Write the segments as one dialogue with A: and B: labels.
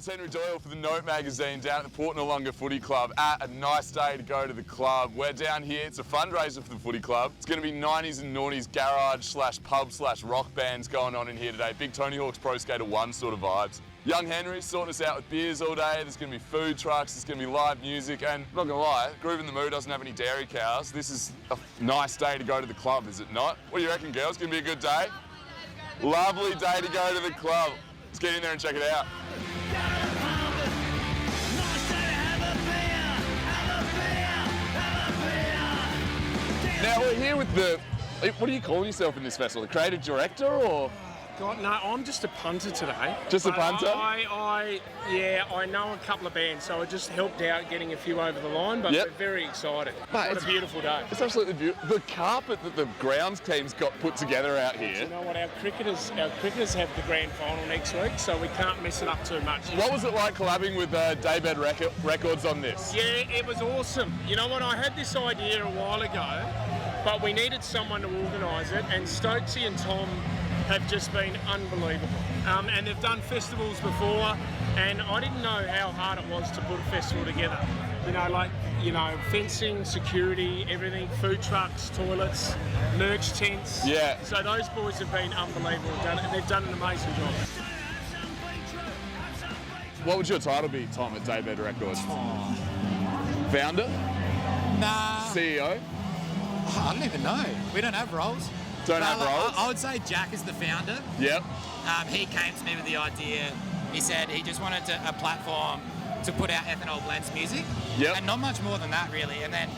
A: it's Henry Doyle for the Note magazine down at the Port Noarlunga Footy Club at a nice day to go to the club. We're down here, it's a fundraiser for the footy club. It's going to be 90s and noughties garage slash pub slash rock bands going on in here today. Big Tony Hawk's Pro Skater 1 sort of vibes. Young Henry's sorting us out with beers all day. There's going to be food trucks, there's going to be live music, and I'm not going to lie, Groove in the Mood doesn't have any dairy cows. This is a nice day to go to the club, is it not? What do you reckon, girls? Going to be a good day? Lovely day to go to the club. Let's get in there and check it out. Now we're here with the, what do you call yourself in this festival? The creative director or?
B: God, no, I'm just a punter today.
A: Just a punter?
B: I know a couple of bands, so I just helped out getting a few over the line, but we're very excited. Mate, what a beautiful day.
A: It's absolutely beautiful. The carpet that the grounds team's got put together out here.
B: You know what, our cricketers have the grand final next week, so we can't mess it up too much.
A: What was it like collabing with Daybed Records on this?
B: Yeah, it was awesome. You know what, I had this idea a while ago, but we needed someone to organise it, and Stokesy and Tom have just been unbelievable. And they've done festivals before, and I didn't know how hard it was to put a festival together. Fencing, security, everything, food trucks, toilets, merch tents.
A: Yeah.
B: So those boys have been unbelievable, they've done an amazing job.
A: What would your title be, Tom, at Daybed Records? Founder?
C: Nah.
A: CEO?
C: I don't even know. We don't have roles.
A: Don't have roles?
C: I would say Jack is the founder.
A: Yep.
C: He came to me with the idea. He said he just wanted a platform to put out ethanol blends music.
A: Yep.
C: And not much more than that, really. And then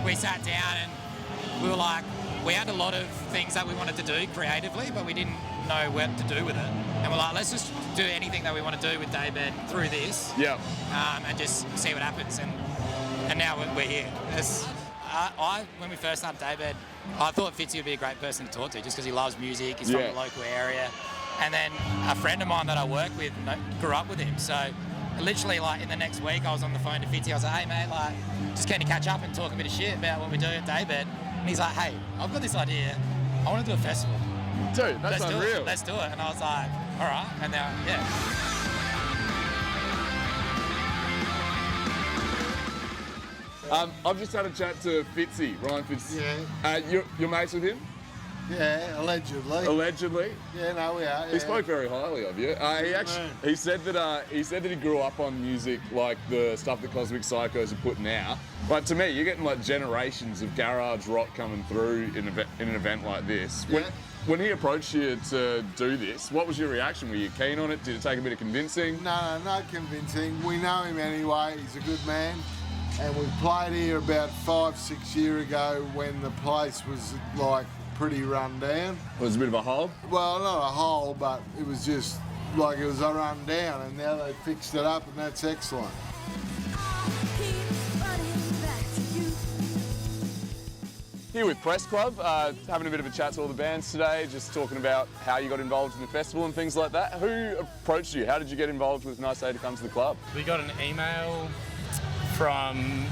C: we sat down and we were like, we had a lot of things that we wanted to do creatively, but we didn't know what to do with it. And we're like, let's just do anything that we want to do with Daybed through this.
A: Yep.
C: And just see what happens. And now we're here. When we first started Daybed, I thought Fitzy would be a great person to talk to just because he loves music, he's from the local area. And then a friend of mine that I work with grew up with him. So literally like in the next week I was on the phone to Fitzy, I was like, hey mate, like just can you catch up and talk a bit of shit about what we do at Daybed? And he's like, hey, I've got this idea, I want to do a festival.
A: Dude, that's unreal.
C: Let's do it. And I was like, all right, and now, yeah.
A: I've just had a chat to Fitzy, Ryan Fitz.
D: Yeah.
A: You're mates with him?
D: Yeah, allegedly.
A: Allegedly?
D: Yeah, no, we are. Yeah.
A: He spoke very highly of you. He said that he grew up on music like the stuff that Cosmic Psychos are putting out. But to me, you're getting like generations of garage rock coming through in an event like this. When he approached you to do this, what was your reaction? Were you keen on it? Did it take a bit of convincing?
D: No, not convincing. We know him anyway. He's a good man. And we played here about 5-6 years ago when the place was like pretty run down.
A: It was a bit of a hole?
D: Well, not a hole, but it was just like it was a run down, and now they fixed it up, and that's excellent.
A: Here with Press Club, having a bit of a chat to all the bands today, just talking about how you got involved in the festival and things like that. Who approached you? How did you get involved with Nice Day to Come to the club?
B: We got an email from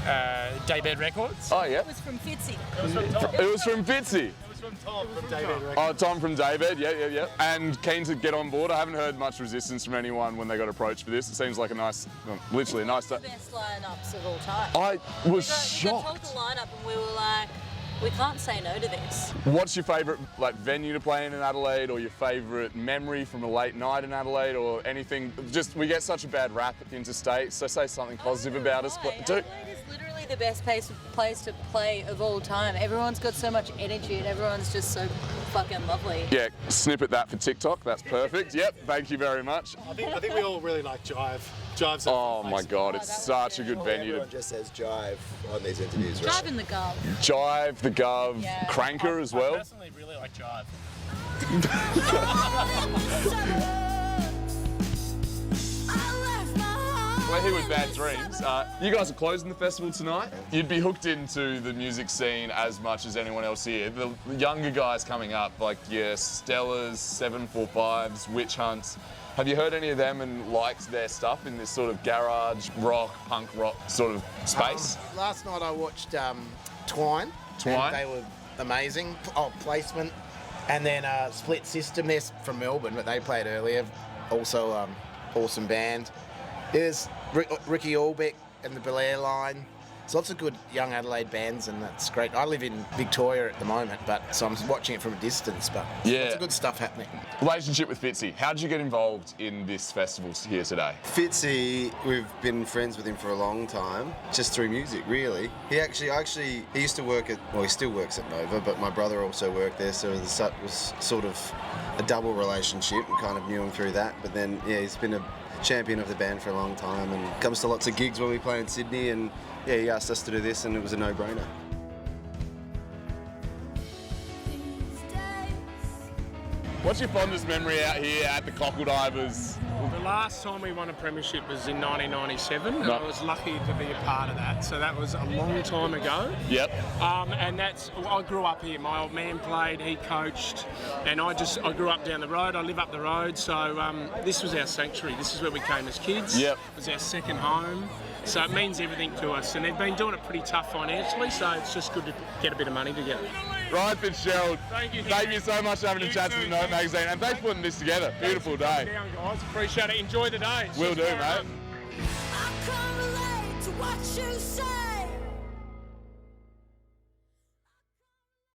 B: Daybed Records.
A: Oh, yeah.
E: It was from Fitzy.
A: It was from Fitzy.
D: It was from Tom from Daybed Records.
A: Oh, Tom from Daybed, yeah. And keen to get on board. I haven't heard much resistance from anyone when they got approached for this. It seems like a nice, literally a nice day.
E: The best lineups of all time.
A: I was shocked.
E: We got told the lineup and we were like, we can't say no to this.
A: What's your favourite venue to play in Adelaide, or your favourite memory from a late night in Adelaide, or anything? Just, we get such a bad rap interstate, so say something positive about us.
E: Adelaide is literally the best place to play of all time. Everyone's got so much energy and everyone's just so fucking lovely.
A: Yeah, snippet that for TikTok. That's perfect. Yep, thank you very much.
F: I think we all really like Jive. Jive's
A: oh my God, it's such a good venue.
G: Everyone just says Jive on these interviews, right?
E: Jive and the Gov.
A: Jive, the Gov, Cranker as well.
B: I personally really like Jive.
A: We're here with Bad Dreams. You guys are closing the festival tonight. You'd be hooked into the music scene as much as anyone else here. The younger guys coming up, like your Stellas, 745s, Witch Hunts. Have you heard any of them and liked their stuff in this sort of garage rock, punk rock sort of space?
G: Last night I watched Twine.
A: Twine?
G: And they were amazing. Oh, Placement. And then Split System, they're from Melbourne, but they played earlier. Also awesome band. There's Ricky Allbeck and the Belair line. There's lots of good young Adelaide bands, and that's great. I live in Victoria at the moment, so I'm watching it from a distance, but lots of good stuff happening.
A: Relationship with Fitzy. How did you get involved in this festival here today?
H: Fitzy, we've been friends with him for a long time, just through music, really. He used to work at, well, he still works at Nova, but my brother also worked there, so it was sort of a double relationship, and kind of knew him through that. But then, yeah, he's been a champion of the band for a long time, and comes to lots of gigs when we play in Sydney, and yeah, he asked us to do this, and it was a no-brainer.
A: What's your fondest memory out here at the Cockle Divers?
B: The last time we won a premiership was in 1997, and I was lucky to be a part of that. So that was a long time ago.
A: Yep.
B: And I grew up here. My old man played, he coached, and I grew up down the road. I live up the road, so this was our sanctuary. This is where we came as kids.
A: Yep.
B: It was our second home. So it means everything to us, and they've been doing it pretty tough financially, so it's just good to get a bit of money together.
A: Ryan Fitzgerald,
B: Thank you
A: so much for having a chat to the Note magazine, and thanks for putting this together. Beautiful day.
B: Down, guys. Appreciate it. Enjoy the day.
A: Will do, mate.
I: I can't relate to what you say.